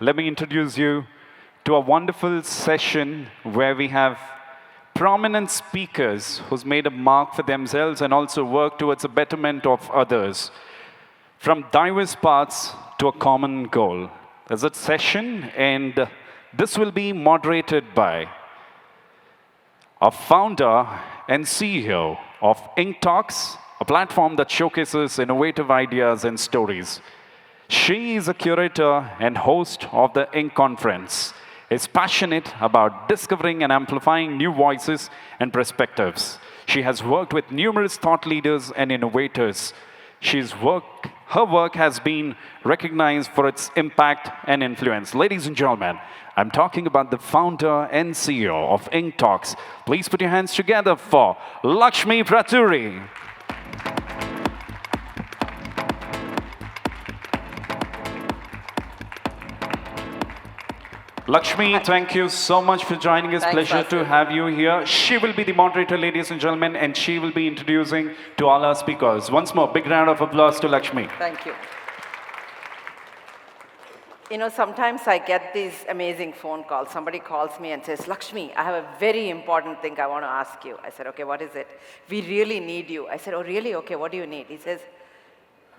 let me introduce you to a wonderful session where we have prominent speakers who's made a mark for themselves and also work towards the betterment of others from diverse paths to a common goal. There's a session, and this will be moderated by a founder and CEO of INKtalks, a platform that showcases innovative ideas and stories. She is a curator and host of the INK conference, is passionate about discovering and amplifying new voices and perspectives. She has worked with numerous thought leaders and innovators. Her work has been recognized for its impact and influence. Ladies and gentlemen, I'm talking about the founder and CEO of INKtalks. Please put your hands together for Lakshmi Pratury. Lakshmi, thank you so much for joining us. Thanks, Pleasure to Pratury. have you here. She will be the moderator, ladies and gentlemen, and she will be introducing to all our speakers. Once more, big round of applause to Lakshmi. Thank you. You know, sometimes I get these amazing phone calls. Somebody calls me and says, Lakshmi, I have a very important thing I want to ask you. I said, okay, what is it? We really need you. I said, oh, really? Okay, what do you need? He says,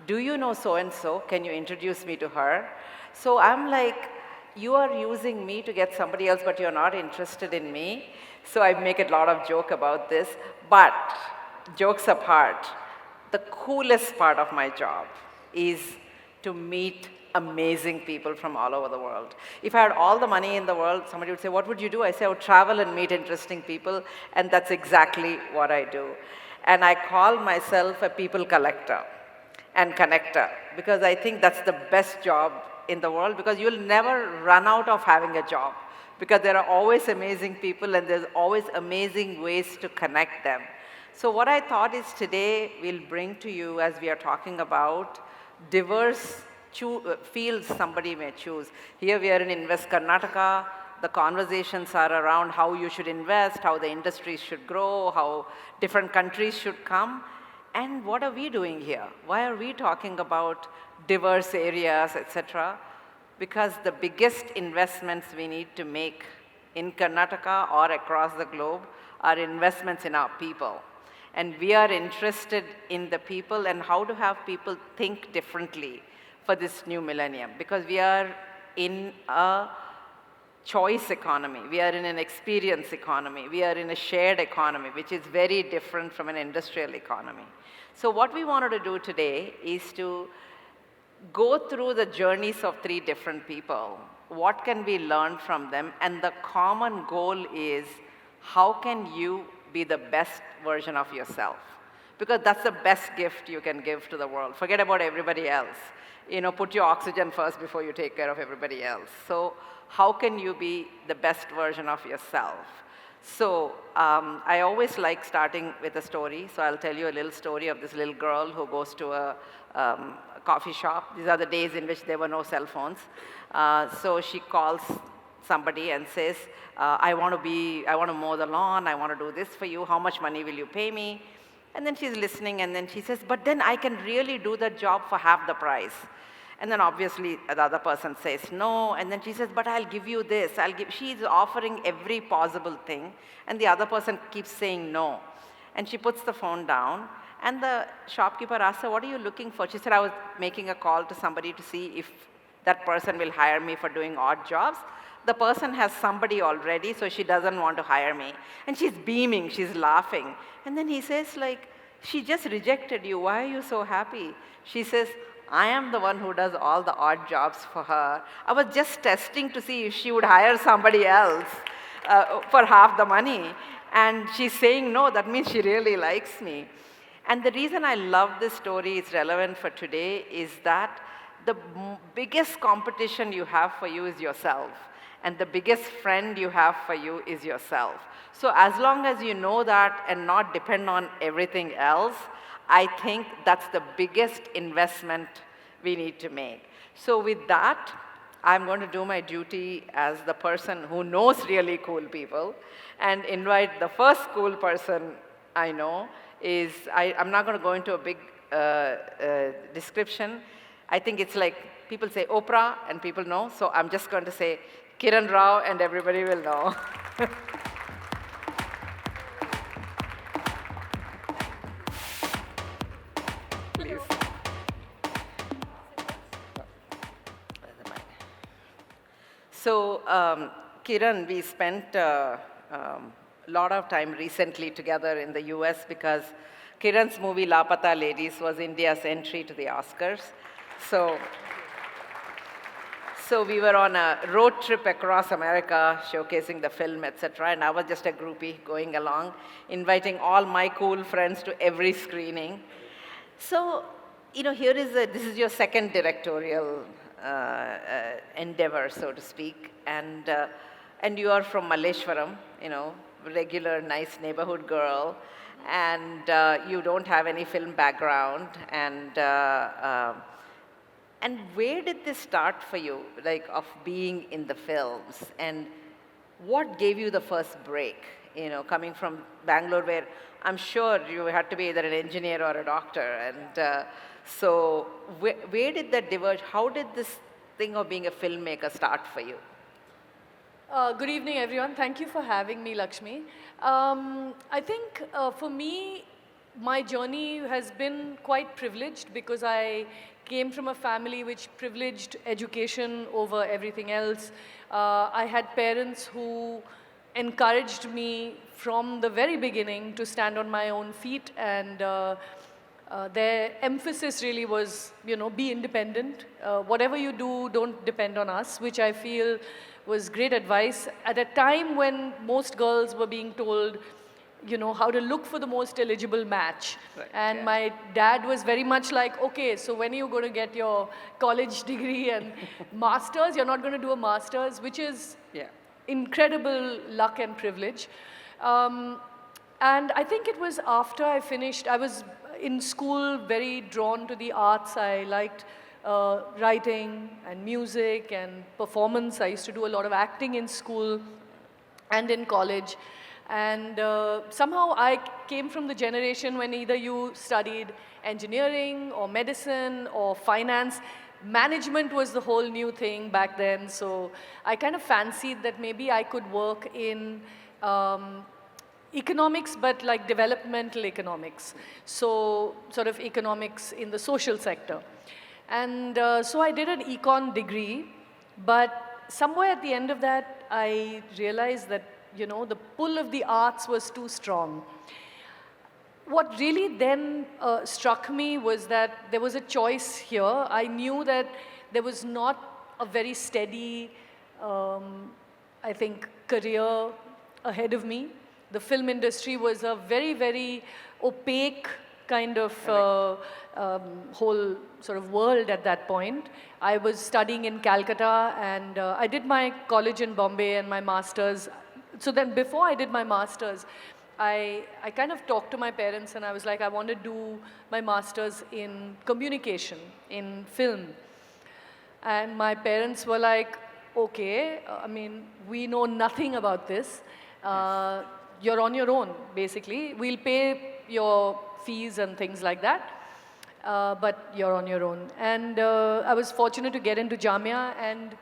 do you know so-and-so? Can you introduce me to her? So I'm like, you are using me to get somebody else, but you're not interested in me. So I make a lot of joke about this. But jokes apart, the coolest part of my job is to meet amazing people from all over the world. If I had all the money in the world, somebody would say, what would you do? I say, I would travel and meet interesting people, and that's exactly what I do. And I call myself a people collector and connector, because I think that's the best job in the world, because you'll never run out of having a job, because there are always amazing people and there's always amazing ways to connect them. So what I thought is today we'll bring to you, as we are talking about diverse fields somebody may choose. Here we are in Invest Karnataka. The conversations are around how you should invest, how the industries should grow, how different countries should come. And what are we doing here? Why are we talking about diverse areas, etc.? Because the biggest investments we need to make in Karnataka or across the globe are investments in our people. And we are interested in the people and how to have people think differently for this new millennium. Because we are in a choice economy. We are in an experience economy. We are in a shared economy, which is very different from an industrial economy. So what we wanted to do today is to go through the journeys of three different people. What can we learn from them? And the common goal is, how can you be the best version of yourself? Because that's the best gift you can give to the world. Forget about everybody else. You know, put your oxygen first before you take care of everybody else. So how can you be the best version of yourself? So I always like starting with a story. So I'll tell you a little story of this little girl who goes to a coffee shop. These are the days in which there were no cell phones. So she calls somebody and says, I want to mow the lawn, I want to do this for you, how much money will you pay me? And then she's listening, and then she says, but then I can really do the job for half the price. And then obviously the other person says no, and then she says, but I'll give you this, she's offering every possible thing, and the other person keeps saying no. And she puts the phone down, and the shopkeeper asks her, what are you looking for? She said, I was making a call to somebody to see if that person will hire me for doing odd jobs. The person has somebody already, so she doesn't want to hire me. And she's beaming, she's laughing. And then he says, like, she just rejected you, why are you so happy? She says, I am the one who does all the odd jobs for her. I was just testing to see if she would hire somebody else for half the money. And she's saying no, that means she really likes me. And the reason I love this story is relevant for today is that the biggest competition you have for you is yourself. And the biggest friend you have for you is yourself. So as long as you know that and not depend on everything else, I think that's the biggest investment we need to make. So with that, I'm going to do my duty as the person who knows really cool people and invite the first cool person I know I'm not going to go into a big description. I think it's like people say Oprah and people know, so I'm just going to say Kiran Rao and everybody will know. Please. So, Kiran, we spent a lot of time recently together in the US because Kiran's movie Lapata Ladies was India's entry to the Oscars. So we were on a road trip across America, showcasing the film, etc. And I was just a groupie going along, inviting all my cool friends to every screening. So, this is your second directorial endeavor, so to speak, and you are from Malleshwaram, regular, nice neighborhood girl, and you don't have any film background, and where did this start for you, like of being in the films, and what gave you the first break? Coming from Bangalore, where I'm sure you had to be either an engineer or a doctor, and so where did that diverge? How did this thing of being a filmmaker start for you? Good evening, everyone. Thank you for having me, Lakshmi. I think for me, my journey has been quite privileged because I came from a family which privileged education over everything else. I had parents who encouraged me from the very beginning to stand on my own feet, and their emphasis really was, be independent. Whatever you do, don't depend on us, which I feel was great advice at a time when most girls were being told, how to look for the most eligible match. Right, and my dad was very much like, okay, so when are you going to get your college degree and master's? You're not going to do a master's, which is incredible luck and privilege. And I think it was after I finished, I was in school very drawn to the arts. I liked writing and music and performance. I used to do a lot of acting in school and in college. And somehow I came from the generation when either you studied engineering or medicine or finance. Management was the whole new thing back then. So I kind of fancied that maybe I could work in economics, but like developmental economics. So sort of economics in the social sector. And so I did an econ degree, but somewhere at the end of that, I realized that the pull of the arts was too strong. What really then struck me was that there was a choice here. I knew that there was not a very steady, I think, career ahead of me. The film industry was a very, very opaque kind of whole sort of world at that point. I was studying in Calcutta, and I did my college in Bombay and my master's. So then before I did my master's, I kind of talked to my parents and I was like, I want to do my master's in communication, in film. And my parents were like, okay, we know nothing about this. You're on your own, basically. We'll pay your fees and things like that, but you're on your own. And I was fortunate to get into Jamia and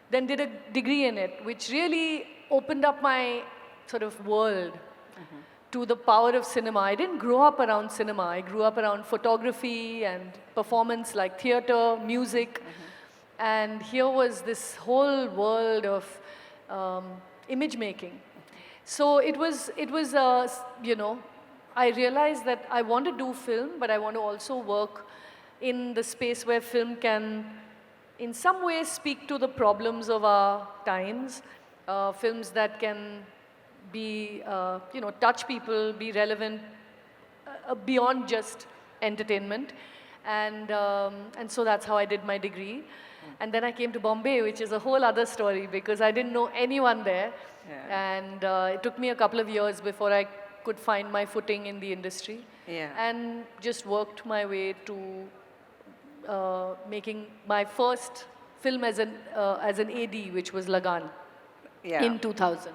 then did a degree in it, which really opened up my sort of world to the power of cinema. I didn't grow up around cinema. I grew up around photography and performance like theater, music. And here was this whole world of image making. So it was I realized that I want to do film, but I want to also work in the space where film can in some ways speak to the problems of our times. Films that can be, touch people, be relevant beyond just entertainment. And so that's how I did my degree. And then I came to Bombay, which is a whole other story because I didn't know anyone there. And it took me a couple of years before I could find my footing in the industry. And just worked my way to making my first film as an AD, which was Lagan. In 2000.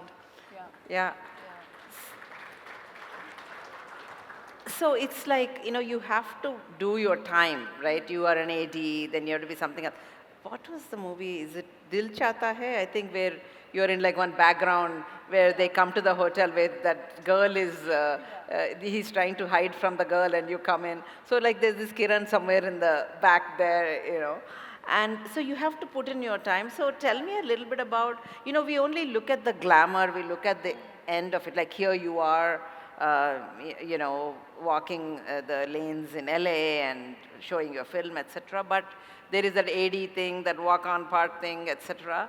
So it's like, you have to do your time, right? You are an AD, then you have to be something else. what was the movie? Is it Dil Chahta Hai? I think where you're in like one background where they come to the hotel where that girl is, he's trying to hide from the girl and you come in. So like there's this Kiran somewhere in the back there, you know. And so you have to put in your time. So tell me a little bit about, you know, we only look at the glamour, we look at the end of it. Like here you are, you know, walking the lanes in LA and showing your film, etc. But there is that AD thing, that walk-on part thing, etc.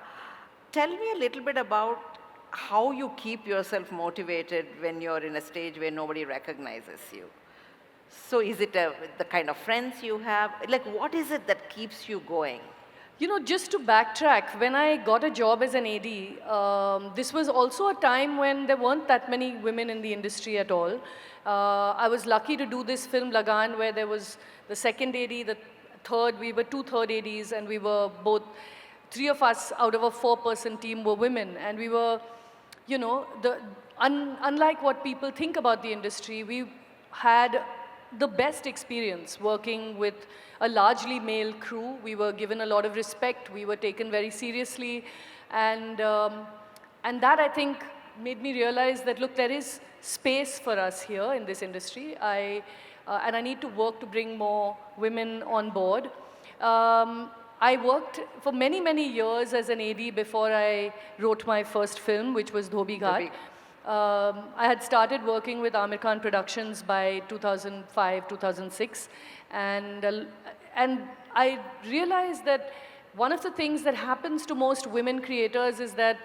Tell me a little bit about how you keep yourself motivated when you're in a stage where nobody recognizes you. So is it the kind of friends you have? Like, what is it that keeps you going? You know, just to backtrack, when I got a job as an AD, this was also a time when there weren't that many women in the industry at all. I was lucky to do this film, Lagan, where there was the second AD, the third, we were two third ADs, and we were both, three of us out of a four-person team were women. And we were, you know, unlike what people think about the industry, we had the best experience working with a largely male crew. We were given a lot of respect. We were taken very seriously. And that, I think, made me realize that, look, there is space for us here in this industry. And I need to work to bring more women on board. I worked for many, many years as an AD before I wrote my first film, which was Dhobi Ghat. I had started working with Amir Khan Productions by 2005, 2006. And I realized that one of the things that happens to most women creators is that,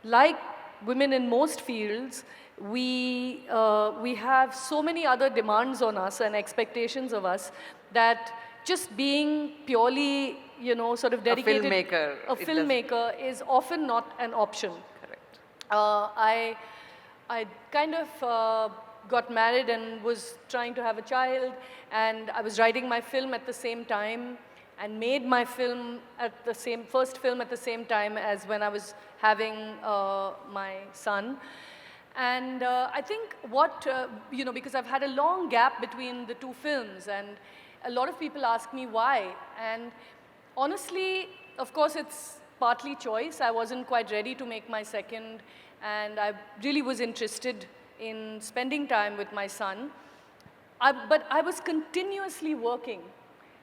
like women in most fields, we have so many other demands on us and expectations of us that just being purely, you know, sort of dedicated, a filmmaker is often not an option. Correct. I kind of got married and was trying to have a child, and I was writing my film at the same time and made my film at the first film at the same time as when I was having my son. And I think you know, because I've had a long gap between the two films, and a lot of people ask me why. And honestly, of course, it's partly choice. I wasn't quite ready to make my second, and I really was interested in spending time with my son. But I was continuously working.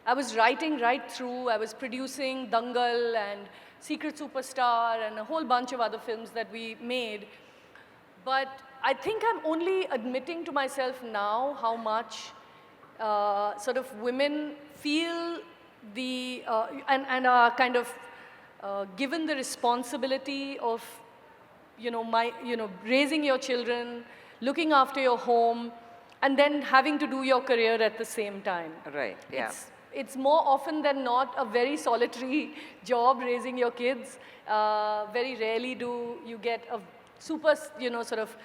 I was writing right through. I was producing Dangal and Secret Superstar and a whole bunch of other films that we made. But I think I'm only admitting to myself now how much sort of women feel and are kind of given the responsibility of, you know, raising your children, looking after your home, and then having to do your career at the same time. Right, yeah. It's more often than not a very solitary job, raising your kids. Very rarely do you get a super, you know, sort of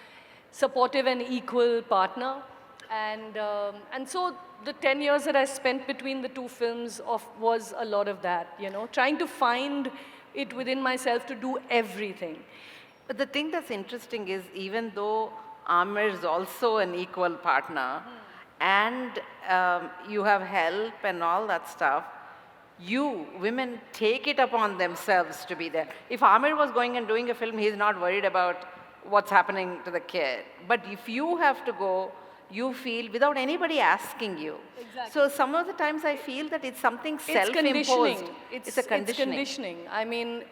supportive and equal partner. And so the 10 years that I spent between the two films was a lot of that, you know, trying to find it within myself to do everything. But the thing that's interesting is, even though Amir is also an equal partner, and you have help and all that stuff, you, women, take it upon themselves to be there. If Amir was going and doing a film, he's not worried about what's happening to the kid. But if you have to go, you feel without anybody asking you. Exactly. So some of the times I feel that it's something self-imposed. It's a conditioning. It's conditioning. I mean,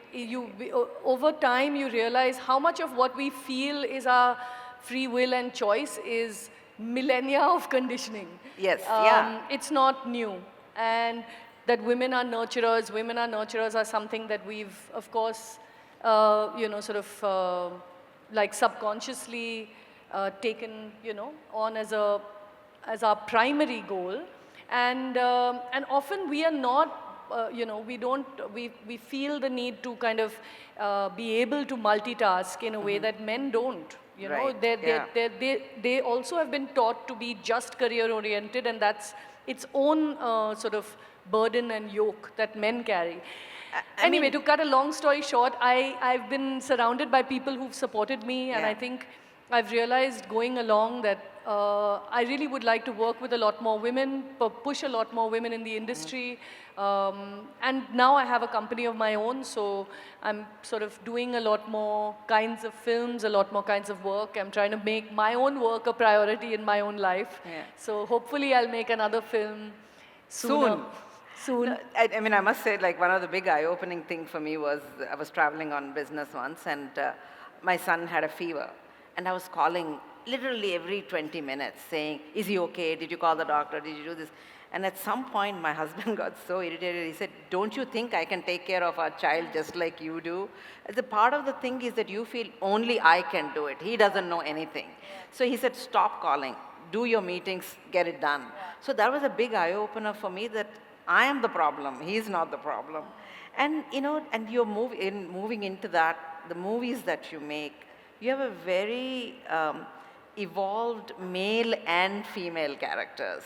over time you realize how much of what we feel is our free will and choice is millennia of conditioning. Yes, yeah. It's not new. And that women are nurturers are something that we've, of course, you know, sort of like subconsciously taken, you know, on as our primary goal. And often we are not, you know, we feel the need to kind of be able to multitask in a way that men don't. You know, Right. they also have been taught to be just career-oriented, and that's its own sort of burden and yoke that men carry. To cut a long story short, I've been surrounded by people who've supported me, and I think I've realized going along that I really would like to work with a lot more women, push a lot more women in the industry. And now I have a company of my own, so I'm sort of doing a lot more kinds of films, a lot more kinds of work. I'm trying to make my own work a priority in my own life. Yeah. So hopefully I'll make another film sooner. Soon. No, I mean, I must say, like, one of the big eye-opening thing for me was I was traveling on business once, and my son had a fever. And I was calling literally every 20 minutes saying, is he okay? Did you call the doctor? Did you do this? And at some point, my husband got so irritated. He said, don't you think I can take care of our child just like you do? The part of the thing is that you feel only I can do it. He doesn't know anything. So he said, stop calling. Do your meetings, get it done. So that was a big eye-opener for me that I am the problem. He's not the problem. And, you know, and you're moving into that, the movies that you make, you have a very evolved male and female characters.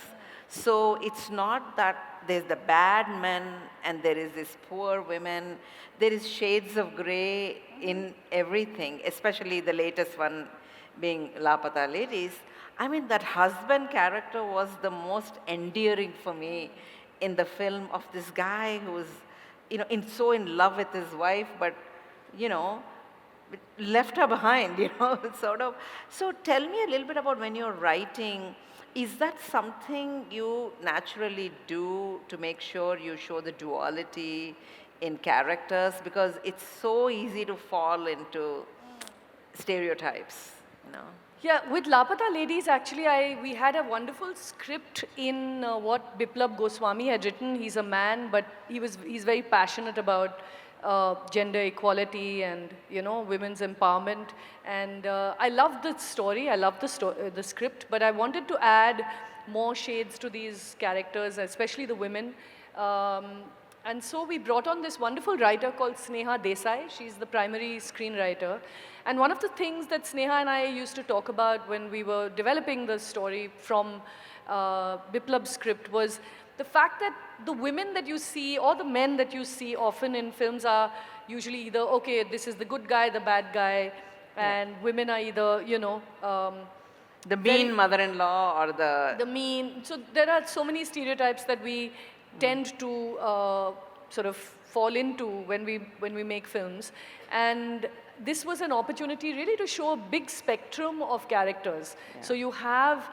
So it's not that there's the bad men and there is this poor women. There is shades of gray in everything, especially the latest one being Lapata Ladies. I mean, that husband character was the most endearing for me in the film, of this guy who was, you know, so in love with his wife, but, you know, left her behind, you know, sort of. So tell me a little bit about when you're writing, is that something you naturally do to make sure you show the duality in characters? Because it's so easy to fall into stereotypes, you know. Yeah, with Lapata Ladies, actually, we had a wonderful script in what Biplab Goswami had written. He's a man, but he's very passionate about gender equality and, you know, women's empowerment. And I loved the story. I loved the script, but I wanted to add more shades to these characters, especially the women. And so we brought on this wonderful writer called Sneha Desai. She's the primary screenwriter. And one of the things that Sneha and I used to talk about when we were developing the story from Biplab's script was the fact that the women that you see or the men that you see often in films are usually either, okay, this is the good guy, the bad guy, and women are either, you know, the mean mother-in-law or the mean. So there are so many stereotypes that we tend to sort of fall into when we make films. And this was an opportunity really to show a big spectrum of characters. Yeah. So you have,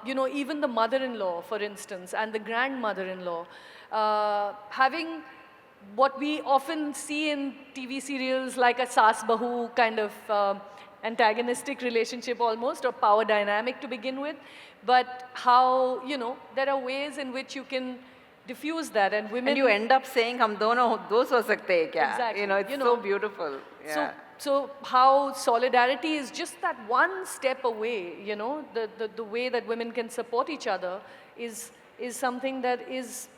you know, even the mother-in-law, for instance, and the grandmother-in-law, having what we often see in TV serials like a Saas-Bahu kind of antagonistic relationship almost, or power dynamic to begin with, but how, you know, there are ways in which you can diffuse that, and women... And you end up saying, hum dono dos ho sakte hai kya? Exactly. You know, it's so beautiful. Yeah. So how solidarity is just that one step away, you know, the way that women can support each other is something that is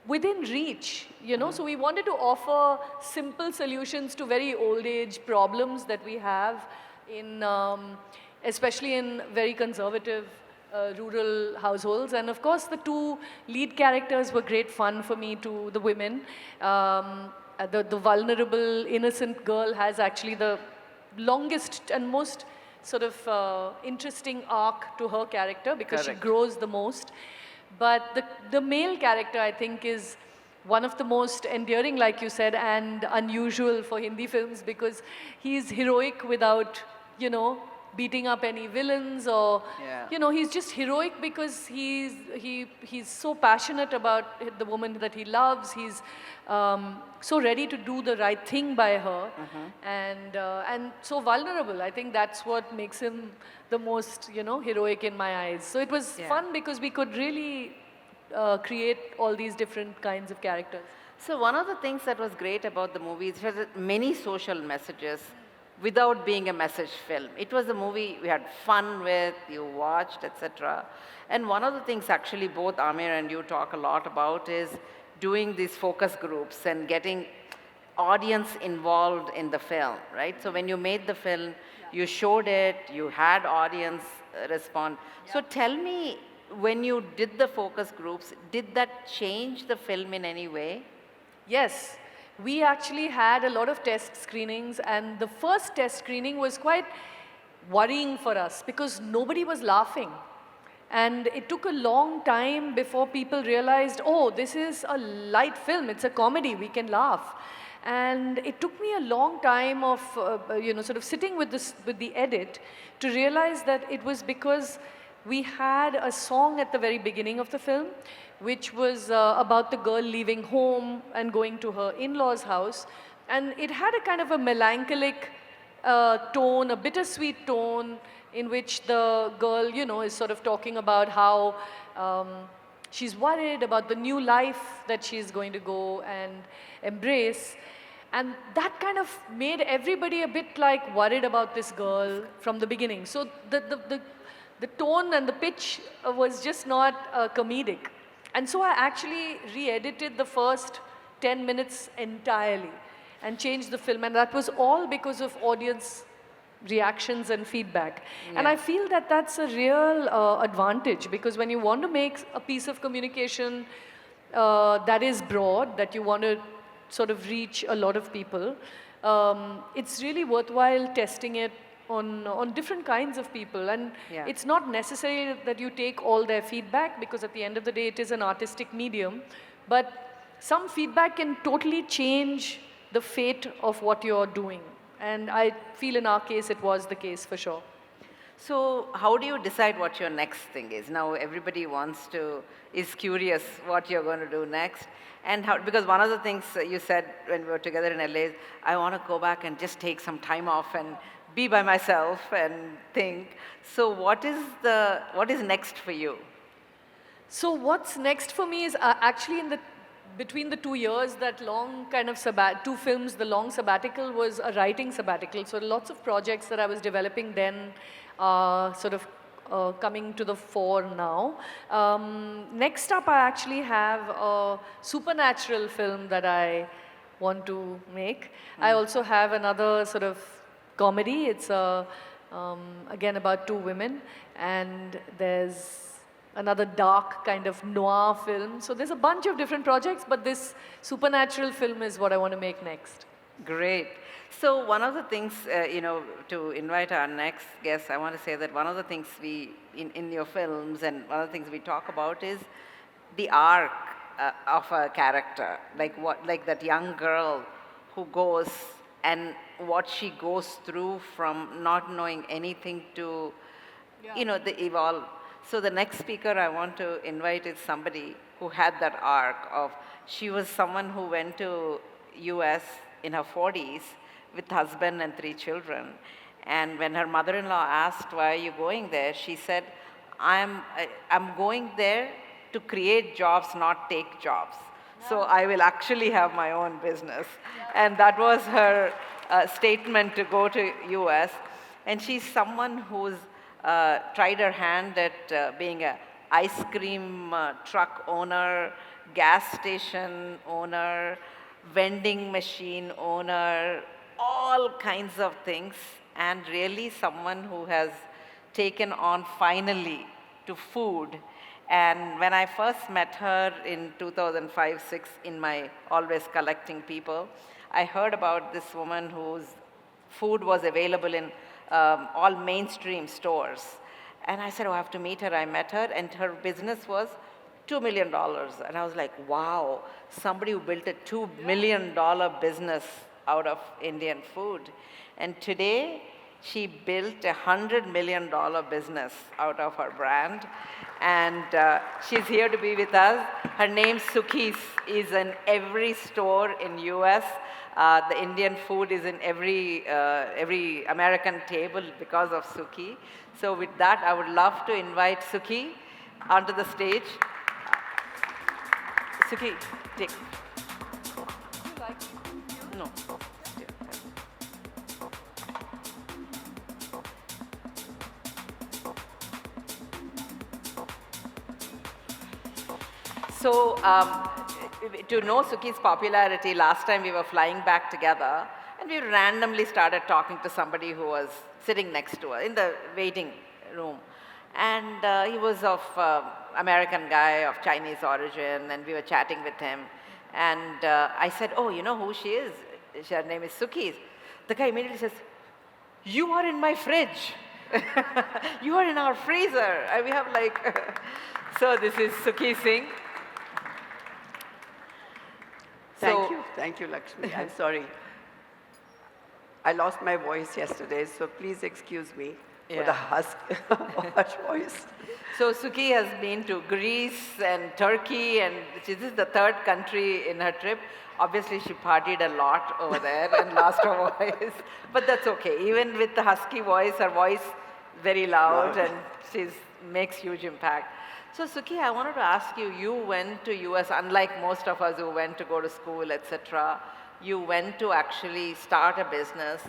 within reach, you know. So we wanted to offer simple solutions to very old age problems that we have in, especially in very conservative rural households. And of course, the two lead characters were great fun for me, to the women. The vulnerable, innocent girl has actually the longest and most sort of interesting arc to her character, because she grows the most. But the male character, I think, is one of the most endearing, like you said, and unusual for Hindi films, because he's heroic without, you know, beating up any villains, or, you know, he's just heroic because he's so passionate about the woman that he loves. He's so ready to do the right thing by her, and so vulnerable. I think that's what makes him the most, you know, heroic in my eyes. So it was fun because we could really create all these different kinds of characters. So one of the things that was great about the movie is it had many social messages without being a message film. It was a movie we had fun with, you watched, etc. And one of the things actually both Amir and you talk a lot about is doing these focus groups and getting audience involved in the film, right? So when you made the film, you showed it, you had audience respond. So tell me, when you did the focus groups, did that change the film in any way? Yes. We actually had a lot of test screenings, and the first test screening was quite worrying for us because nobody was laughing. And it took a long time before people realized, oh, this is a light film, it's a comedy, we can laugh. And it took me a long time of, sort of sitting with the edit to realize that it was because we had a song at the very beginning of the film, which was about the girl leaving home and going to her in-laws' house. And it had a kind of a melancholic tone, a bittersweet tone, in which the girl, is sort of talking about how she's worried about the new life that she's going to go and embrace. And that kind of made everybody a bit like worried about this girl from the beginning. So the tone and the pitch was just not comedic. And so I actually re-edited the first 10 minutes entirely and changed the film. And that was all because of audience reactions and feedback. Yeah. And I feel that that's a real advantage, because when you want to make a piece of communication that is broad, that you want to sort of reach a lot of people, it's really worthwhile testing it on different kinds of people. And yeah, it's not necessary that you take all their feedback, because at the end of the day, it is an artistic medium. But some feedback can totally change the fate of what you're doing. And I feel in our case, it was the case for sure. So how do you decide what your next thing is? Now everybody is curious what you're going to do next. And how, because one of the things you said when we were together in LA is, I want to go back and just take some time off and be by myself and think. So what is next for you? So what's next for me is actually between the 2 years, that long kind of 2 films, the long sabbatical was a writing sabbatical. So lots of projects that I was developing then sort of coming to the fore now. Next up, I actually have a supernatural film that I want to make. I also have another sort of comedy. It's again about 2 women, and there's another dark kind of noir film. So there's a bunch of different projects, but this supernatural film is what I want to make next. Great. So one of the things, to invite our next guest, I want to say that one of the things in your films, and one of the things we talk about is the arc of a character, like that young girl who goes and what she goes through from not knowing anything to, the evolve. So the next speaker I want to invite is somebody who had that arc of, she was someone who went to US in her 40s with husband and 3 children. And when her mother-in-law asked, why are you going there? She said, I'm going there to create jobs, not take jobs. Yeah. So I will actually have my own business. Yeah. And that was her statement to go to US. And she's someone who's tried her hand at being an ice cream truck owner, gas station owner, vending machine owner, all kinds of things, and really someone who has taken on finally to food. And when I first met her in 2005-06 in my Always Collecting People, I heard about this woman whose food was available in all mainstream stores. And I said, oh, I have to meet her. I met her, and her business was $2 million. And I was like, wow, somebody who built a $2 million business out of Indian food. And today, she built a $100 million business out of her brand. And she's here to be with us. Her name, Sukhi, is in every store in US. The Indian food is in every American table because of Sukhi. So with that, I would love to invite Sukhi onto the stage. Sukhi, take. You like it? No. So, to know Sukhi's popularity, last time we were flying back together, and we randomly started talking to somebody who was sitting next to her in the waiting room. And he was of American guy of Chinese origin, and we were chatting with him. And I said, oh, you know who she is? Her name is Sukhi. The guy immediately says, you are in my fridge. You are in our freezer. We have like, so this is Sukhi Singh. Thank you, Lakshmi. I'm sorry. I lost my voice yesterday, so please excuse me for the harsh voice. So Sukhi has been to Greece and Turkey, and this is the third country in her trip. Obviously, she partied a lot over there and lost her voice. But that's okay. Even with the husky voice, her voice very loud, and she makes huge impact. So Sukhi, I wanted to ask you, you went to US, unlike most of us who went to go to school, etc. You went to actually start a business,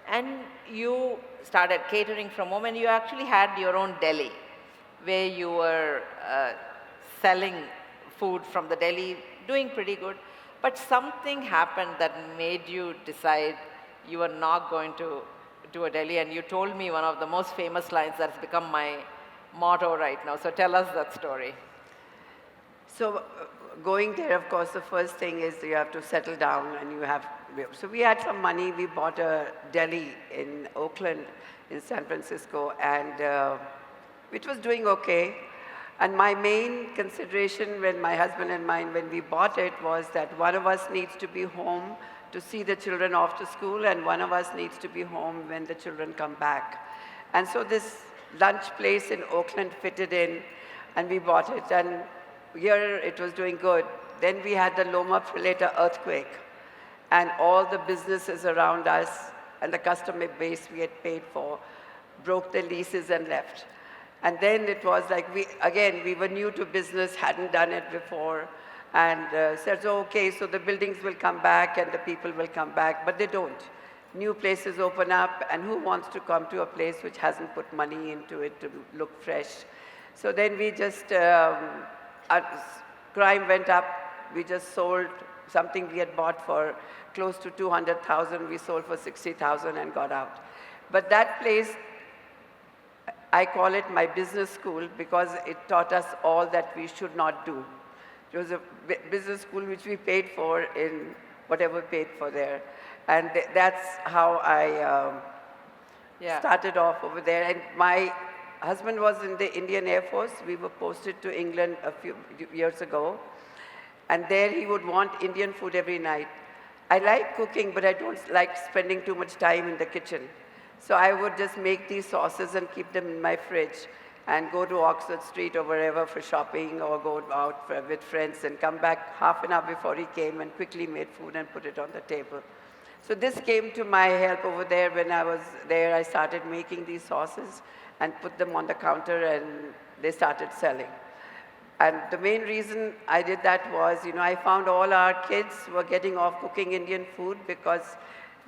and you started catering from home, and you actually had your own deli, where you were selling food from the deli, doing pretty good. But something happened that made you decide you were not going to do a deli, and you told me one of the most famous lines that's become my motto right now. So tell us that story. So going there, of course, the first thing is you have to settle down, and you have, so we had some money. We bought a deli in Oakland, in San Francisco, and which was doing okay. And my main consideration when my husband and mine, when we bought it, was that one of us needs to be home to see the children off to school, and one of us needs to be home when the children come back. And so this lunch place in Oakland fitted in, and we bought it. And here it was doing good. Then we had the Loma Prieta earthquake, and all the businesses around us and the customer base we had paid for broke their leases and left. And then it was like, we were new to business, hadn't done it before, and said, so okay, so the buildings will come back and the people will come back, but they don't. New places open up, and who wants to come to a place which hasn't put money into it to look fresh? So then we just, crime went up. We just sold something we had bought for close to 200,000. We sold for 60,000 and got out. But that place, I call it my business school because it taught us all that we should not do. It was a business school which we paid for in whatever we paid for there. And that's how I started off over there. And my husband was in the Indian Air Force. We were posted to England a few years ago. And there he would want Indian food every night. I like cooking, but I don't like spending too much time in the kitchen. So I would just make these sauces and keep them in my fridge and go to Oxford Street or wherever for shopping or go out with friends and come back half an hour before he came and quickly made food and put it on the table. So this came to my help over there. When I was there, I started making these sauces and put them on the counter, and they started selling. And the main reason I did that was, I found all our kids were getting off cooking Indian food because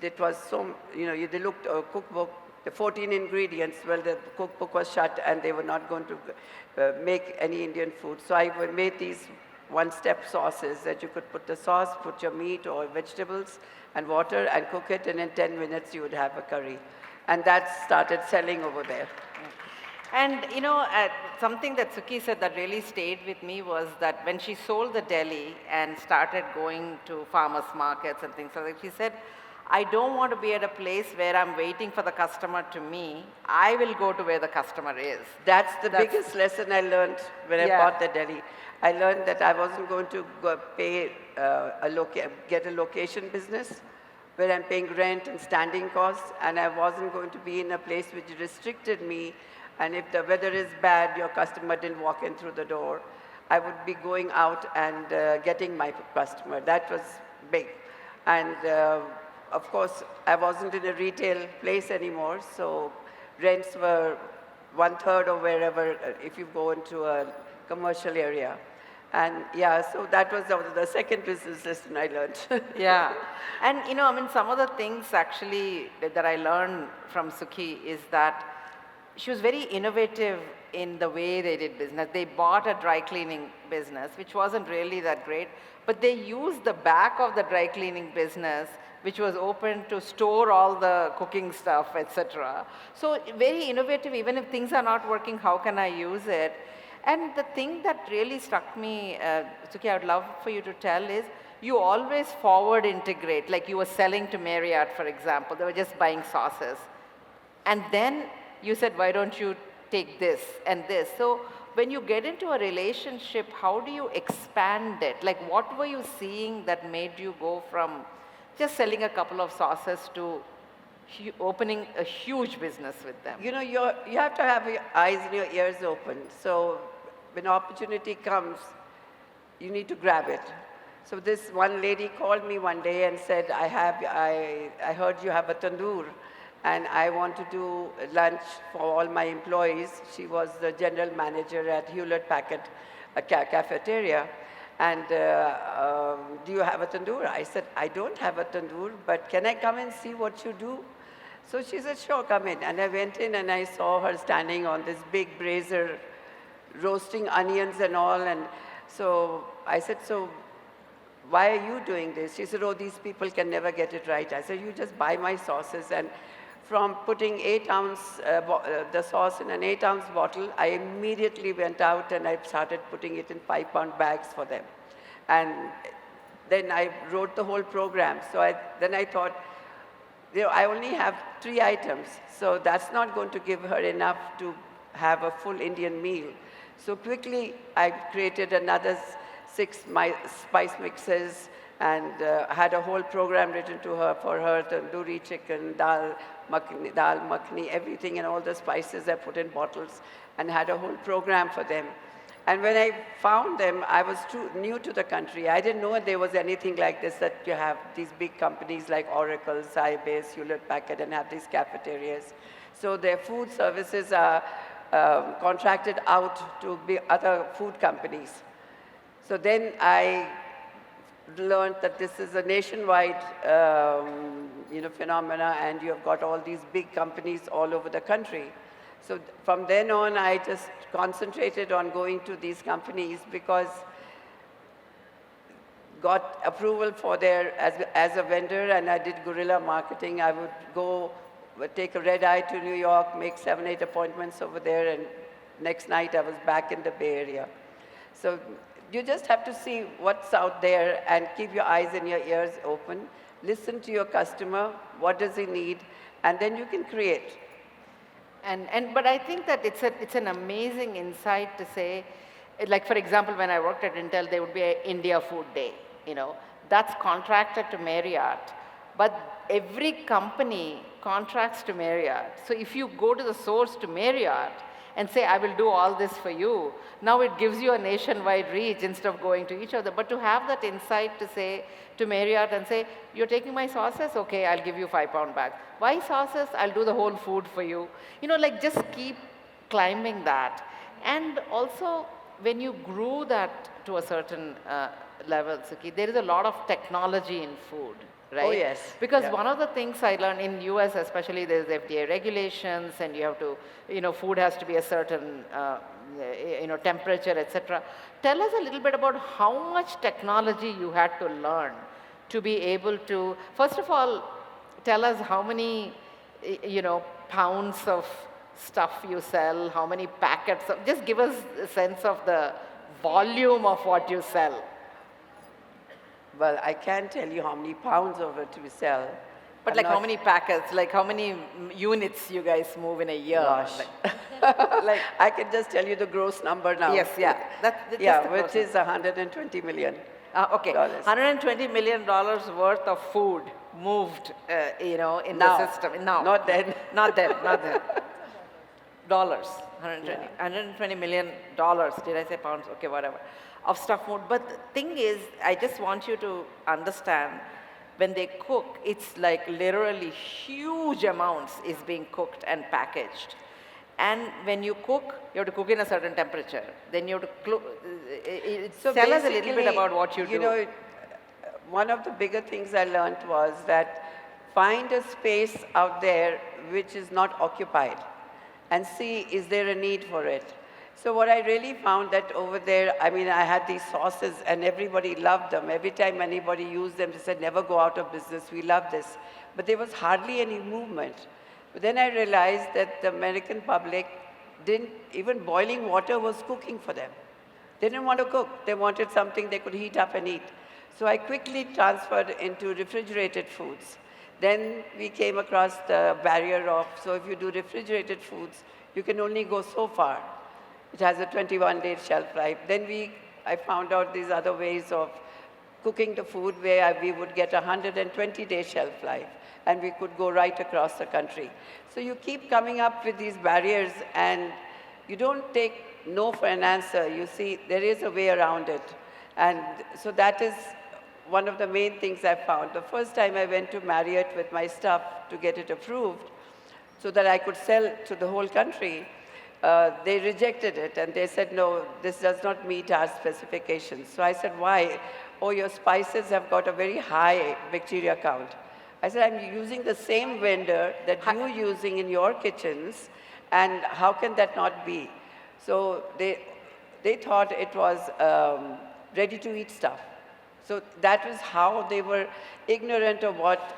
it was so, they looked at a cookbook, the 14 ingredients, well, the cookbook was shut and they were not going to make any Indian food. So I made these one-step sauces that you could put the sauce, put your meat or vegetables and water and cook it, and in 10 minutes you would have a curry. And that started selling over there. And something that Sukhi said that really stayed with me was that when she sold the deli and started going to farmers markets and things like that, she said, I don't want to be at a place where I'm waiting for the customer to me. I will go to where the customer is. That's the biggest lesson I learned when I bought the deli. I learned that I wasn't going to go pay get a location business where I'm paying rent and standing costs, and I wasn't going to be in a place which restricted me. And if the weather is bad, your customer didn't walk in through the door, I would be going out and getting my customer. That was big. And of course, I wasn't in a retail place anymore, so rents were 1/3 or wherever if you go into a commercial area. And so that was the second business lesson I learned. Yeah. And some of the things actually that I learned from Sukhi is that she was very innovative in the way they did business. They bought a dry cleaning business, which wasn't really that great, but they used the back of the dry cleaning business, which was open to store all the cooking stuff, etc. So very innovative. Even if things are not working, how can I use it? And the thing that really struck me, Sukhi, I would love for you to tell is, you always forward integrate. Like you were selling to Marriott, for example. They were just buying sauces. And then you said, why don't you take this and this? So when you get into a relationship, how do you expand it? Like, what were you seeing that made you go from just selling a couple of sauces to opening a huge business with them? You know, you have to have your eyes and your ears open. So when opportunity comes, you need to grab it. So this one lady called me one day and said, I heard you have a tandoor, and I want to do lunch for all my employees. She was the general manager at Hewlett-Packard cafeteria. And do you have a tandoor? I said, I don't have a tandoor, but can I come and see what you do? So she said, sure, come in. And I went in and I saw her standing on this big brazier, roasting onions and all. And so I said, so why are you doing this? She said, oh, these people can never get it right. I said, you just buy my sauces. And from putting 8-ounce, the sauce in an 8-ounce bottle, I immediately went out and I started putting it in 5-pound bags for them. And then I wrote the whole program. So then I thought, you know, I only have 3 items, so that's not going to give her enough to have a full Indian meal. So quickly, I created another 6 spice mixes and had a whole program written to her for her, tandoori chicken, dal makhni, everything, and all the spices I put in bottles, and had a whole program for them. And when I found them, I was too new to the country. I didn't know there was anything like this, that you have these big companies like Oracle, Sybase, Hewlett-Packard, and have these cafeterias. So their food services are contracted out to other food companies. So then I learned that this is a nationwide phenomena, and you have got all these big companies all over the country. So from then on, I just concentrated on going to these companies because got approval for their, as a vendor, and I did guerrilla marketing. I would take a red eye to New York, make 7, 8 appointments over there, and next night I was back in the Bay Area. So you just have to see what's out there and keep your eyes and your ears open. Listen to your customer, what does he need, and then you can create. But I think that it's an amazing insight to say, like for example, when I worked at Intel, there would be an India Food Day, that's contracted to Marriott, but every company contracts to Marriott. So if you go to the source to Marriott and say, I will do all this for you, now it gives you a nationwide reach instead of going to each other. But to have that insight to say to Marriott and say, you're taking my sauces? Okay, I'll give you 5-pound bags. Why sauces? I'll do the whole food for you. Like just keep climbing that. And also, when you grew that to a certain level, Sukhi, there is a lot of technology in food. Right? Oh, yes. Because one of the things I learned in US especially, there's FDA regulations, and you have to, food has to be a certain, temperature, etc. Tell us a little bit about how much technology you had to learn to be able to, first of all, tell us how many, pounds of stuff you sell, how many packets, just give us a sense of the volume of what you sell. Well, I can't tell you how many pounds of it we sell. But like how many packets, like how many units you guys move in a year? Gosh. Like, I can just tell you the gross number now. Yes, yeah. Which is $120 million. Okay, $120 million worth of food moved, in now, the system. Now. Not then. Not then. Dollars. $120 million. Did I say pounds? Okay, whatever. Of stuff moved. But the thing is, I just want you to understand, when they cook, it's like literally huge amounts is being cooked and packaged. And when you cook, you have to cook in a certain temperature. Then you have to so tell us a little bit about what you do. One of the bigger things I learned was that find a space out there which is not occupied and see, is there a need for it? So what I really found that over there, I had these sauces and everybody loved them. Every time anybody used them, they said, never go out of business, we love this. But there was hardly any movement. But then I realized that the American public even boiling water was cooking for them. They didn't want to cook. They wanted something they could heat up and eat. So I quickly transferred into refrigerated foods. Then we came across the barrier of, so if you do refrigerated foods, you can only go so far. It has a 21-day shelf life. Then I found out these other ways of cooking the food where we would get a 120-day shelf life, and we could go right across the country. So you keep coming up with these barriers, and you don't take no for an answer. You see, there is a way around it. And so that is one of the main things I found. The first time I went to Marriott with my stuff to get it approved so that I could sell to the whole country, they rejected it, and they said, no, this does not meet our specifications. So I said, why? Oh, your spices have got a very high bacteria count. I said, I'm using the same vendor that you're using in your kitchens, and how can that not be? So they thought it was ready-to-eat stuff. So that was how they were ignorant of what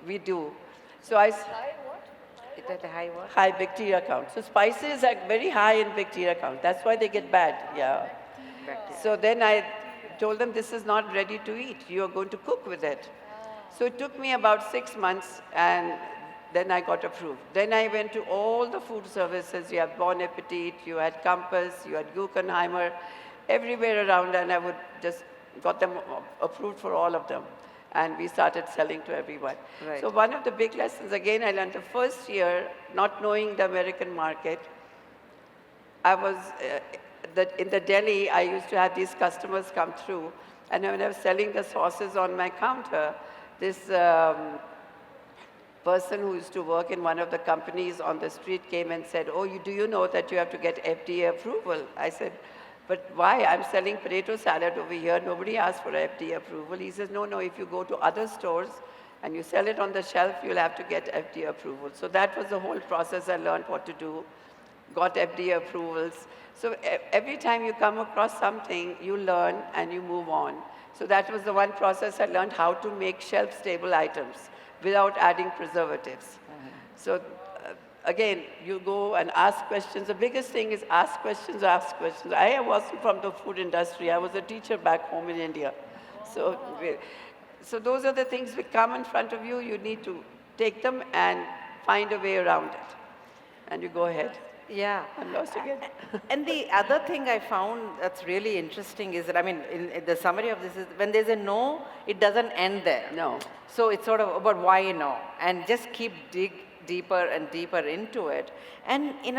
we do. So I... Is that a high what? High bacteria count. So spices are very high in bacteria count. That's why they get bad, yeah. Bacteria. So then I told them, this is not ready to eat. You're going to cook with it. So it took me about 6 months, and then I got approved. Then I went to all the food services. You had Bon Appetit, you had Compass, you had Guggenheimer, everywhere around, and I would just got them approved for all of them. And we started selling to everyone. Right. So one of the big lessons, again, I learned the first year, not knowing the American market, I was, in the Delhi, I used to have these customers come through, and when I was selling the sauces on my counter, this person who used to work in one of the companies on the street came and said, oh, do you know that you have to get FDA approval? I said, but why? I'm selling potato salad over here. Nobody asked for FDA approval. He says, no, if you go to other stores and you sell it on the shelf, you'll have to get FDA approval. So that was the whole process. I learned what to do, got FDA approvals. So every time you come across something, you learn and you move on. So that was the one process I learned, how to make shelf-stable items without adding preservatives. So again, you go and ask questions. The biggest thing is ask questions, ask questions. I wasn't from the food industry. I was a teacher back home in India. So those are the things that come in front of you. You need to take them and find a way around it. And you go ahead. Yeah. I'm lost again. And the other thing I found that's really interesting is that, I mean, in the summary of this is, when there's a no, it doesn't end there. No. So it's sort of about why no, and just keep deeper and deeper into it. And the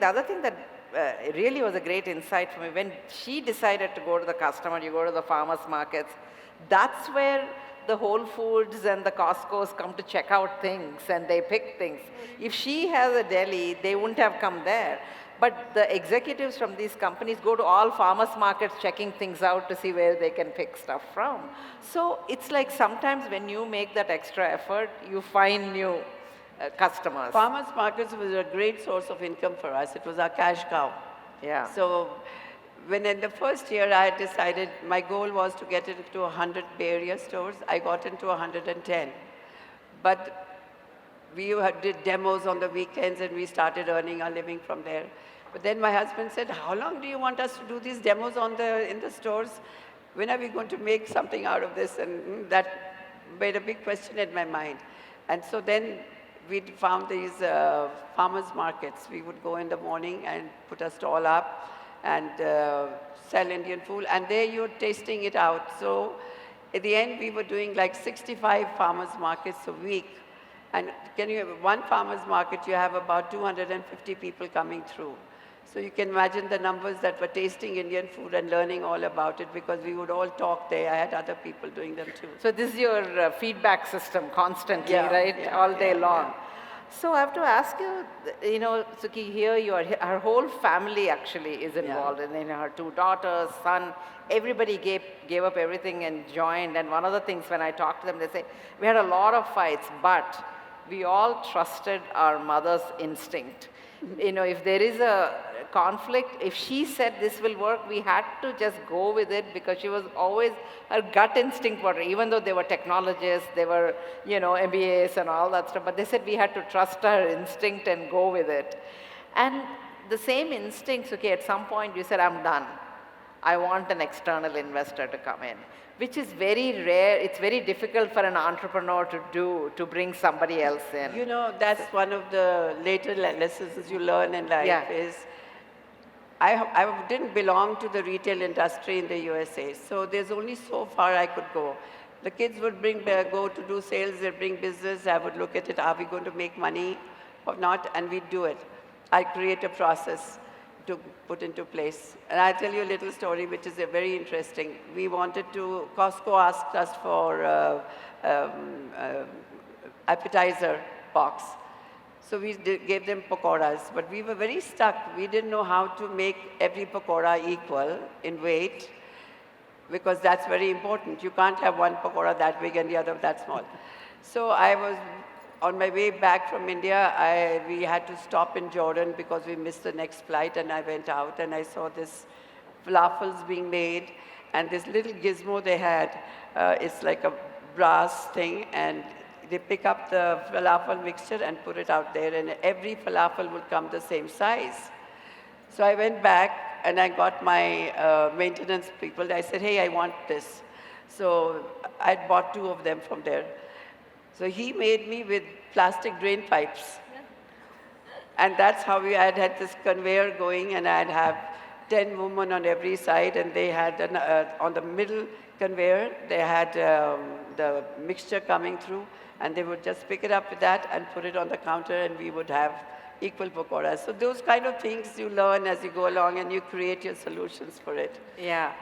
other thing that really was a great insight for me, when she decided to go to the customer, you go to the farmers markets, that's where the Whole Foods and the Costco's come to check out things, and they pick things. If she has a deli, they wouldn't have come there. But the executives from these companies go to all farmers markets checking things out to see where they can pick stuff from. So it's like sometimes when you make that extra effort, you find new customers. Farmers markets was a great source of income for us. It was our cash cow. Yeah. So when in the first year I decided my goal was to get into 100 Bay Area stores, I got into 110. But we did demos on the weekends, and we started earning our living from there. But then my husband said, how long do you want us to do these demos in the stores? When are we going to make something out of this? And that made a big question in my mind. And so then we found these farmers markets. We would go in the morning and put a stall up and sell Indian food. And there you're tasting it out. So at the end, we were doing like 65 farmers markets a week. And one farmer's market, you have about 250 people coming through. So you can imagine the numbers that were tasting Indian food and learning all about it, because we would all talk there. I had other people doing them too. So this is your feedback system constantly, right? Yeah, all day long. Yeah. So I have to ask you, Sukhi, here her whole family actually is involved. Yeah. And her 2 daughters, son, everybody gave up everything and joined. And one of the things when I talk to them, they say, we had a lot of fights, but we all trusted our mother's instinct. If there is a conflict, if she said this will work, we had to just go with it, because she was always, her gut instinct was, even though they were technologists, they were, MBAs and all that stuff, but they said we had to trust her instinct and go with it. And the same instincts, okay, at some point you said, I'm done. I want an external investor to come in, which is very rare. It's very difficult for an entrepreneur to do, to bring somebody else in. You know, that's one of the later lessons you learn in life is, I didn't belong to the retail industry in the USA, so there's only so far I could go. The kids would go to do sales, they'd bring business, I would look at it, are we going to make money or not, and we'd do it. I'd create a process to put into place. And I'll tell you a little story which is very interesting. We wanted to, Costco asked us for appetizer box. So we gave them pakoras, but we were very stuck. We didn't know how to make every pakora equal in weight, because that's very important. You can't have one pakora that big and the other that small. So I was, on my way back from India, we had to stop in Jordan because we missed the next flight, and I went out and I saw this falafels being made, and this little gizmo they had, it's like a brass thing, and they pick up the falafel mixture and put it out there, and every falafel would come the same size. So I went back and I got my maintenance people. I said, hey, I want this. So I bought 2 of them from there. So he made me with plastic drain pipes. And that's how I'd had this conveyor going, and I'd have 10 women on every side, and they had, on the middle conveyor, they had the mixture coming through, and they would just pick it up with that and put it on the counter, and we would have equal pakoras. So those kind of things you learn as you go along, and you create your solutions for it. Yeah.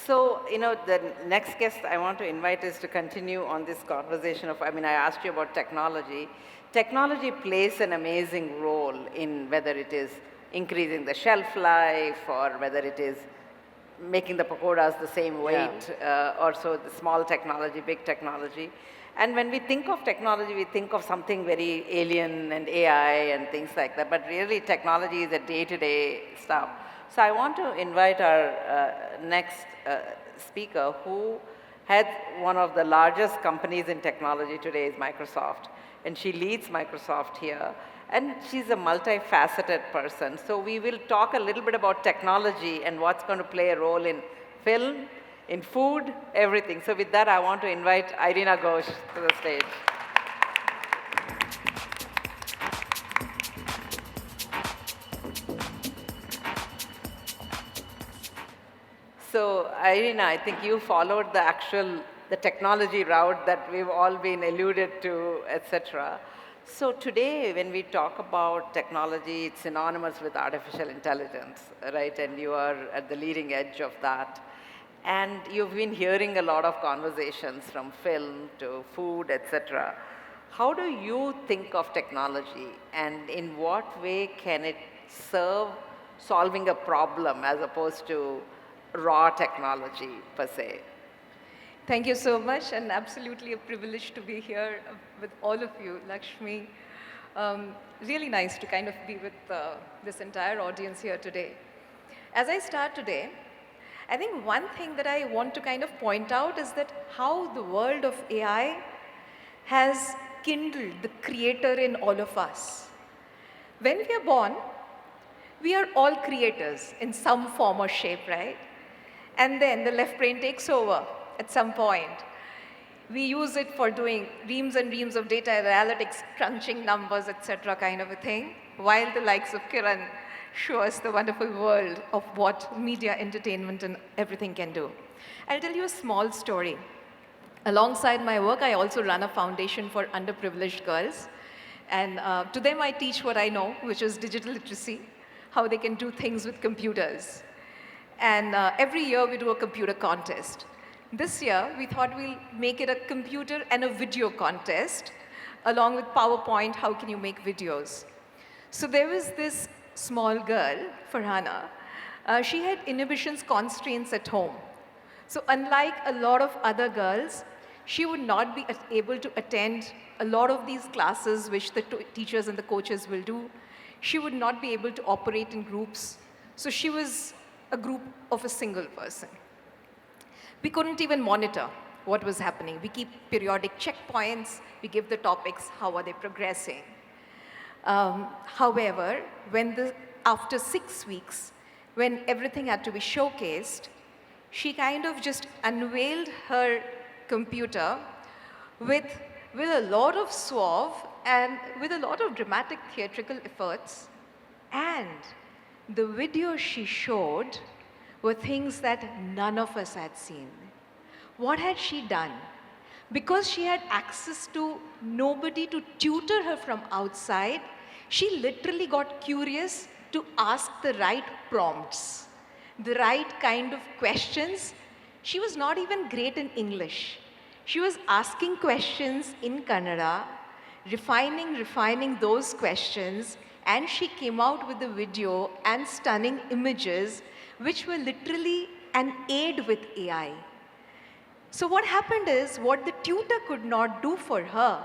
So, you know, the next guest I want to invite is to continue on this conversation of, I asked you about technology. Technology plays an amazing role in whether it is increasing the shelf life or whether it is making the pakoras the same weight, or so the small technology, big technology. And when we think of technology, we think of something very alien and AI and things like that, but really technology is a day-to-day stuff. So I want to invite our next speaker, who had one of the largest companies in technology today is Microsoft, and she leads Microsoft here. And she's a multifaceted person. So we will talk a little bit about technology and what's going to play a role in film, in food, everything. So with that, I want to invite Irina Ghose to the stage. So Irina, I think you followed the technology route that we've all been alluded to, etc. So today, when we talk about technology, it's synonymous with artificial intelligence, right? And you are at the leading edge of that. And you've been hearing a lot of conversations from film to food, etc. How do you think of technology, and in what way can it serve solving a problem as opposed to raw technology per se? Thank you so much, and absolutely a privilege to be here with all of you, Lakshmi. Really nice to kind of be with this entire audience here today. As I start today, I think one thing that I want to kind of point out is that how the world of AI has kindled the creator in all of us. When we are born, we are all creators in some form or shape, right? And then the left brain takes over at some point. We use it for doing reams and reams of data analytics, crunching numbers, etc., kind of a thing, while the likes of Kiran show us the wonderful world of what media, entertainment, and everything can do. I'll tell you a small story. Alongside my work, I also run a foundation for underprivileged girls. And to them, I teach what I know, which is digital literacy, how they can do things with computers. And every year, we do a computer contest. This year, we thought we'll make it a computer and a video contest, along with PowerPoint, how can you make videos. So there was this small girl, Farhana. She had inhibitions, constraints at home. So unlike a lot of other girls, she would not be able to attend a lot of these classes which the teachers and the coaches will do. She would not be able to operate in groups. So she was a group of a single person. We couldn't even monitor what was happening. We keep periodic checkpoints. We give the topics, how are they progressing. However, after 6 weeks, when everything had to be showcased, she kind of just unveiled her computer with, with a lot of suave and with a lot of dramatic theatrical efforts. And the videos she showed were things that none of us had seen. What had she done? Because she had access to nobody to tutor her from outside, she literally got curious to ask the right prompts, the right kind of questions. She was not even great in English. She was asking questions in Kannada, refining those questions, and she came out with a video and stunning images, which were literally an aid with AI. So what happened is, what the tutor could not do for her,